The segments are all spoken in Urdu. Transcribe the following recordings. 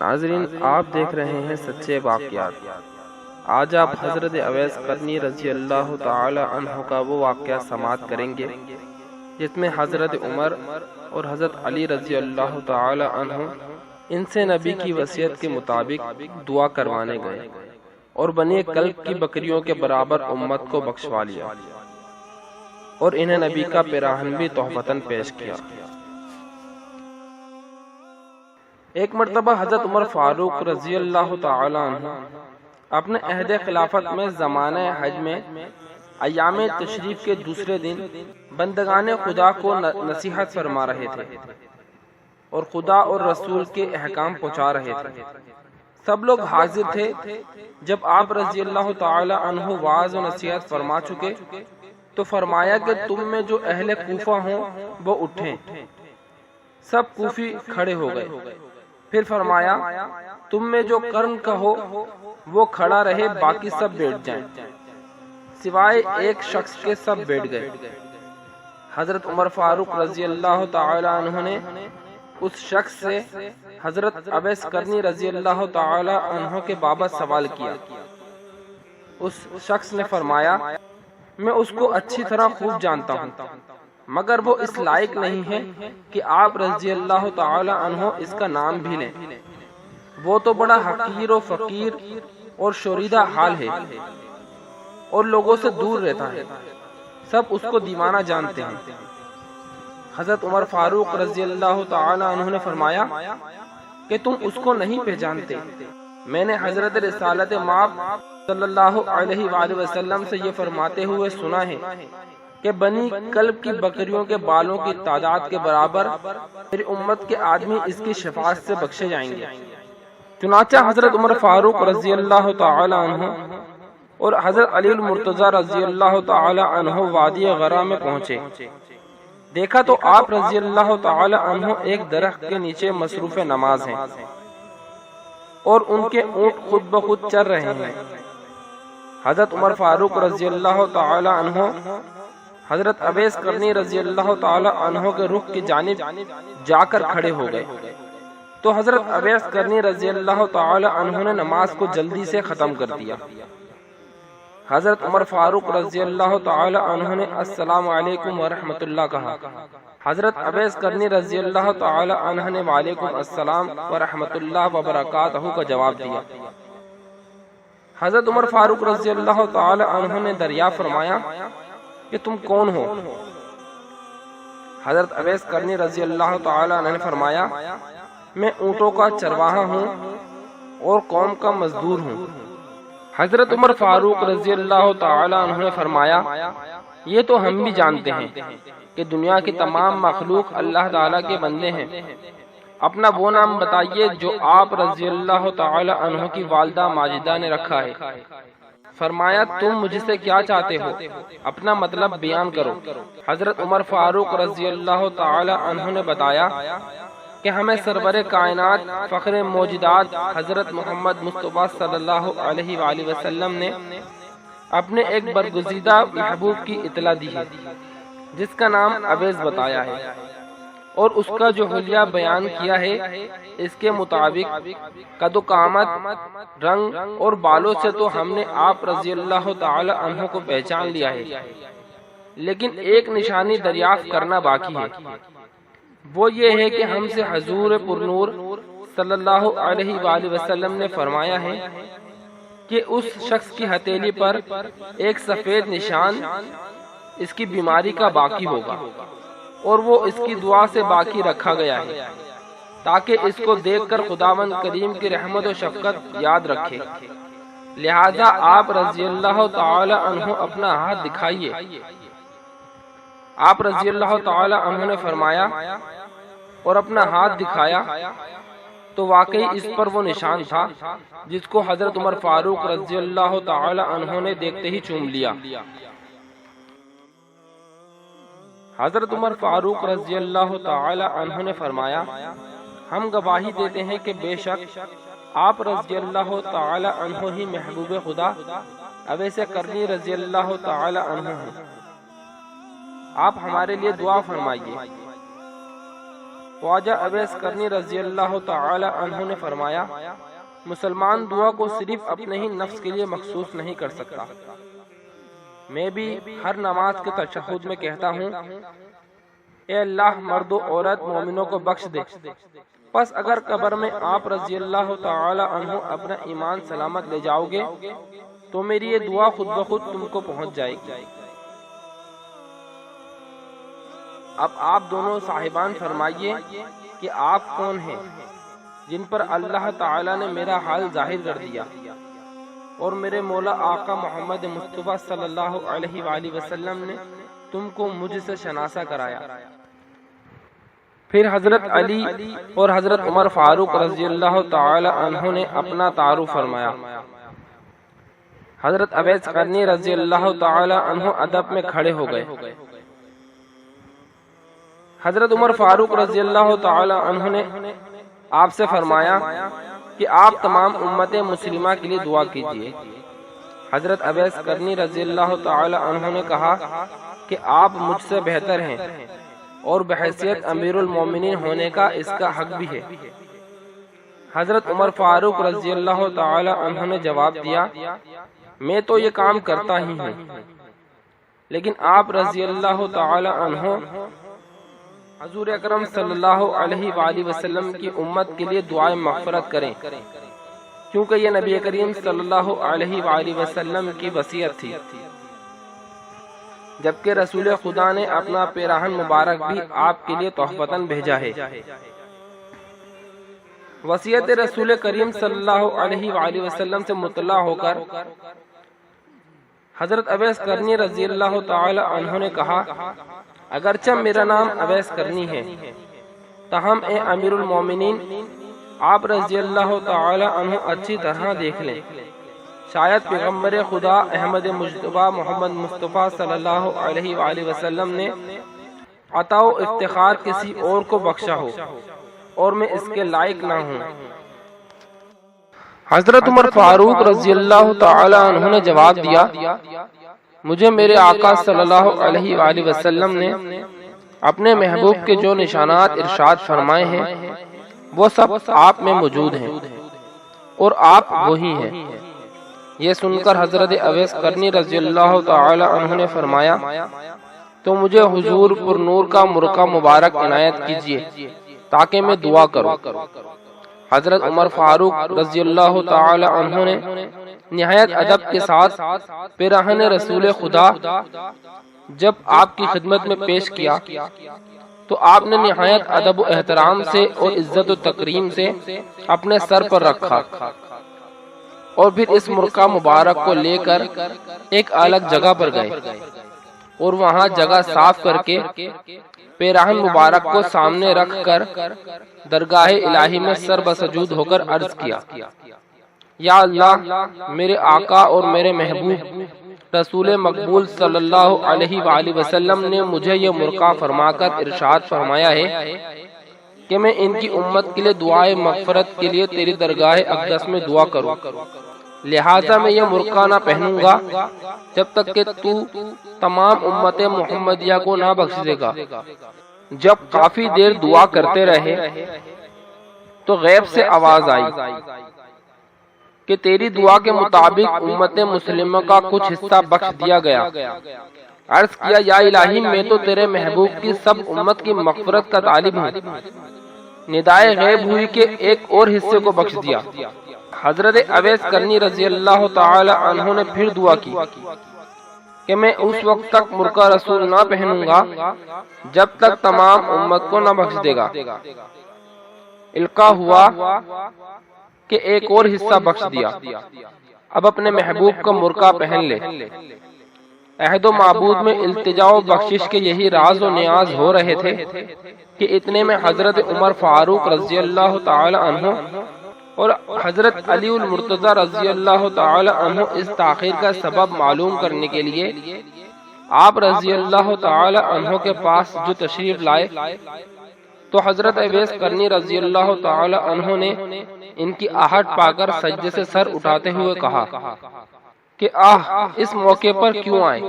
ناظرین، آپ دیکھ رہے ہیں سچے واقعات۔ آج آپ حضرت اویس قرنی رضی اللہ تعالی عنہ کا وہ واقعہ سماعت کریں گے جس میں حضرت عمر اور حضرت علی رضی اللہ تعالی عنہ ان سے نبی کی وصیت کے مطابق دعا کروانے گئے اور بنی کلب کی بکریوں کے برابر امت کو بخشوا لیا اور انہیں نبی کا پیراہن بھی تحفتاً پیش کیا۔ ایک مرتبہ حضرت عمر فاروق رضی اللہ تعالی عنہ اپنے عہد خلافت میں زمانہ حج میں ایام تشریف کے دوسرے دن بندگان خدا کو نصیحت فرما رہے تھے اور خدا اور رسول کے احکام پہنچا رہے تھے۔ سب لوگ حاضر تھے۔ جب آپ رضی اللہ تعالی عنہ واعظ و نصیحت فرما چکے تو فرمایا کہ تم میں جو اہل کوفہ ہوں وہ اٹھیں۔ سب کوفی کھڑے ہو گئے۔ پھر فرمایا تم میں جو قرن کا ہو وہ کھڑا رہے، باقی سب بیٹھ جائیں۔ سوائے ایک شخص کے سب بیٹھ گئے۔ حضرت عمر فاروق رضی اللہ تعالی عنہ نے اس شخص سے حضرت اویس قرنی رضی اللہ تعالی عنہ کے بابت سوال کیا۔ اس شخص نے فرمایا میں اس کو اچھی طرح خوب جانتا ہوں، مگر وہ اس لائق نہیں ہے کہ آپ رضی اللہ تعالی عنہ اس کا نام بھی لیں۔ وہ تو بڑا حقیر و فقیر اور شوریدہ حال ہے اور لوگوں سے دور رہتا ہے، سب اس کو دیوانہ جانتے ہیں۔ حضرت عمر فاروق رضی اللہ تعالی عنہ نے فرمایا کہ تم اس کو نہیں پہچانتے۔ میں نے حضرت رسالت مآب صلی اللہ علیہ وآلہ وسلم سے یہ فرماتے ہوئے سنا ہے کہ بنی کلب کی بکریوں کے بالوں کی تعداد کے برابر میری امت کے آدمی اس کی شفاعت سے بخشے جائیں گے۔ چنانچہ حضرت عمر فاروق رضی اللہ تعالی عنہ اور حضرت علی المرتضی رضی اللہ تعالی عنہ وادی غرہ میں پہنچے۔ دیکھا تو آپ رضی اللہ تعالی عنہ ایک درخت کے نیچے مصروف نماز ہیں اور ان کے اونٹ خود بخود چر رہے ہیں۔ حضرت عمر فاروق رضی اللہ تعالی عنہ حضرت اویس قرنی رضی اللہ تعالی عنہ کے رخ کی جانب جا کر کھڑے ہو گئے تو حضرت اویس قرنی رضی اللہ تعالی عنہ نے نماز کو جلدی سے ختم کر دیا۔ حضرت عمر فاروق رضی اللہ تعالی عنہ نے السلام علیکم ورحمۃ اللہ کہا۔ حضرت اویس قرنی رضی اللہ تعالی عنہ نے وعلیکم السلام ورحمۃ اللہ وبرکاتہ کا جواب دیا۔ حضرت عمر فاروق رضی اللہ تعالی عنہ نے دریافت فرمایا کہ تم کون ہو؟ حضرت اویس قرنی رضی اللہ تعالی عنہ نے فرمایا میں اونٹوں کا چرواہا ہوں اور قوم کا مزدور ہوں۔ حضرت عمر فاروق رضی اللہ تعالی عنہ نے فرمایا یہ تو ہم بھی جانتے ہیں کہ دنیا کی تمام مخلوق اللہ تعالی کے بندے ہیں، اپنا وہ نام بتائیے جو آپ رضی اللہ تعالی عنہ کی والدہ ماجدہ نے رکھا ہے۔ فرمایا تم مجھ سے کیا چاہتے ہو، اپنا مطلب بیان کرو۔ حضرت عمر فاروق رضی اللہ تعالی عنہ نے بتایا کہ ہمیں سرور کائنات فخر موجودات حضرت محمد مصطفیٰ صلی اللہ علیہ وآلہ وسلم نے اپنے ایک برگزیدہ محبوب کی اطلاع دی ہے جس کا نام اویس بتایا ہے، اور اس کا جو حلیہ بیان کیا ہے اس کے مطابق قد و قامت، رنگ اور بالوں سے تو ہم نے آپ رضی اللہ تعالی عنہ کو پہچان لیا ہے، لیکن ایک نشانی دریافت کرنا باقی ہے، وہ یہ ہے کہ ہم سے حضور پرنور صلی اللہ علیہ وآلہ وسلم نے فرمایا ہے کہ اس شخص کی ہتھیلی پر ایک سفید نشان اس کی بیماری کا باقی ہوگا، اور وہ اس کی دعا سے باقی رکھا گیا ہے تاکہ اس کو دیکھ کر خداوند کریم کی رحمت و شفقت یاد رکھے، لہذا آپ رضی اللہ تعالی عنہ اپنا ہاتھ دکھائیے۔ آپ رضی اللہ تعالی عنہ نے فرمایا اور اپنا ہاتھ دکھایا تو واقعی اس پر وہ نشان تھا جس کو حضرت عمر فاروق رضی اللہ تعالی عنہ نے دیکھتے ہی چوم لیا۔ حضرت عمر فاروق رضی اللہ تعالی عنہ نے فرمایا ہم گواہی دیتے ہیں کہ بے شک آپ رضی اللہ تعالی عنہ ہی محبوب خدا اویس قرنی رضی اللہ تعالی عنہ ہیں، آپ ہمارے لیے دعا فرمائیے۔ خواجہ اویس قرنی رضی اللہ تعالی عنہ نے فرمایا مسلمان دعا کو صرف اپنے ہی نفس کے لیے مخصوص نہیں کر سکتا، میں بھی ہر نماز کے تشہد میں کہتا ہوں اے اللہ مرد و عورت مومنوں کو بخش دے، پس اگر قبر میں آپ رضی اللہ تعالی عنہ اپنا ایمان سلامت لے جاؤ گے تو میری یہ دعا خود بخود تم کو پہنچ جائے گی۔ اب آپ دونوں صاحبان فرمائیے کہ آپ کون ہیں جن پر اللہ تعالی نے میرا حال ظاہر کر دیا اور میرے مولا آقا محمد مصطفیٰ صلی اللہ علیہ وآلہ وسلم نے تم کو مجھ سے شناسا کرایا۔ پھر حضرت علی اور حضرت عمر فاروق رضی اللہ تعالی عنہ نے اپنا تعارف فرمایا۔ حضرت اویس قرنی رضی اللہ تعالی عنہ ادب میں کھڑے ہو گئے۔ حضرت عمر فاروق رضی اللہ تعالی عنہ نے آپ سے فرمایا کہ آپ تمام امت مسلمہ کے لیے دعا کیجیے۔ حضرت اویس قرنی رضی اللہ تعالی عنہ نے کہا کہ آپ مجھ سے بہتر ہیں اور بحیثیت امیر المومنین ہونے کا اس کا حق بھی ہے۔ حضرت عمر فاروق رضی اللہ تعالی عنہ نے جواب دیا میں تو یہ کام کرتا ہی ہوں، لیکن آپ رضی اللہ تعالی عنہ حضور اکرم صلی اللہ علیہ وآلہ وسلم کی امت کے لیے دعائیں مغفرت کریں، کیونکہ یہ نبی کریم صلی اللہ علیہ وآلہ وسلم کی وصیت تھی، جبکہ رسول خدا نے اپنا پیراہن مبارک بھی آپ کے لیے تحفتاً بھیجا ہے۔ وصیت رسول کریم صلی اللہ علیہ وآلہ وسلم سے مطلع ہو کر حضرت اویس قرنی رضی اللہ تعالی عنہ نے کہا اگرچہ میرا نام اویس قرنی ہے تاہم اے امیر المومنین آپ رضی اللہ تعالی عنہ اچھی طرح دیکھ لیں، شاید پیغمبر خدا احمد مجتبی محمد مصطفیٰ صلی اللہ علیہ وآلہ وسلم نے عطا و افتخار کسی اور کو بخشا ہو اور میں اس کے لائق نہ ہوں۔ حضرت عمر فاروق رضی اللہ تعالی عنہ نے جواب دیا مجھے میرے آقا صلی اللہ علیہ وآلہ وسلم نے اپنے محبوب کے جو نشانات ارشاد فرمائے ہیں وہ سب آپ میں موجود ہیں اور آپ وہی ہیں۔ یہ سن کر حضرت اویس قرنی رضی اللہ تعالی عنہ نے فرمایا تو مجھے حضور پر نور کا مرقع مبارک عنایت کیجیے تاکہ میں دعا کروں۔ حضرت عمر فاروق رضی اللہ تعالی عنہ نے نہایت ادب کے ساتھ پیراہن رسول خدا جب آپ کی خدمت میں پیش کیا تو آپ نے نہایت ادب و احترام سے اور عزت و تکریم سے اپنے سر پر رکھا اور پھر اس مرقع مبارک کو لے کر ایک الگ جگہ پر گئے اور وہاں جگہ صاف کر کے پیراہن مبارک کو سامنے رکھ کر درگاہ الہی میں سر بسجود ہو کر عرض کیا یا اللہ میرے آقا اور میرے محبوب رسول مقبول صلی اللہ علیہ وآلہ وسلم نے مجھے یہ مرقع فرما کر ارشاد فرمایا ہے کہ میں ان کی امت کے لیے دعائے مغفرت کے لیے تیری درگاہ اقدس میں دعا کروں، لہٰذا میں یہ مرقع نہ پہنوں گا جب تک کہ تو تمام امت محمدیہ کو نہ بخش دے گا۔ جب کافی دیر دعا کرتے رہے تو غیب سے آواز آئی کہ تیری دعا کے مطابق امت مسلمہ کا کچھ حصہ بخش دیا گیا۔ عرض کیا یا الہی میں تو تیرے محبوب کی سب امت کی مغفرت کا طالب ہوں۔ ندائے غیب ہوئی کہ ایک اور حصے کو بخش دیا۔ حضرت اویس قرنی رضی اللہ تعالی عنہ نے پھر دعا کی کہ میں اس وقت تک مرقع رسول نہ پہنوں گا جب تک تمام امت کو نہ بخش دے گا۔ القا ہوا کہ ایک اور حصہ بخش دیا، اب اپنے محبوب کا مرقع پہن لے۔ عہد و معبود میں التجا و بخشش کے یہی راز و نیاز ہو رہے تھے کہ اتنے میں حضرت عمر فاروق رضی اللہ تعالی عنہ اور حضرت علی المرتضی رضی اللہ تعالی عنہ اس تاخیر کا سبب معلوم کرنے کے لیے آپ رضی اللہ تعالی عنہ کے پاس جو تشریف لائے تو حضرت اویس قرنی رضی اللہ تعالی عنہ نے ان کی آہٹ پا کر سجدے سے سر اٹھاتے ہوئے کہا کہ اس موقع پر کیوں آئے؟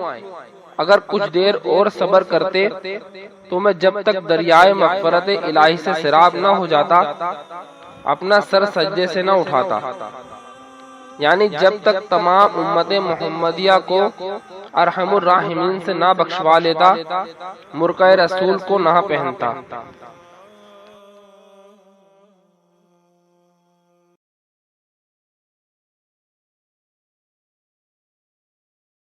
اگر کچھ دیر اور صبر کرتے تو میں جب تک دریائے مغفرت الہی سے سیراب نہ ہو جاتا اپنا سر سجدے سے نہ اٹھاتا، یعنی جب تک تمام امت محمدیہ کو ارحم الراحمین سے نہ بخشوا لیتا، مرقع رسول کو نہ پہنتا۔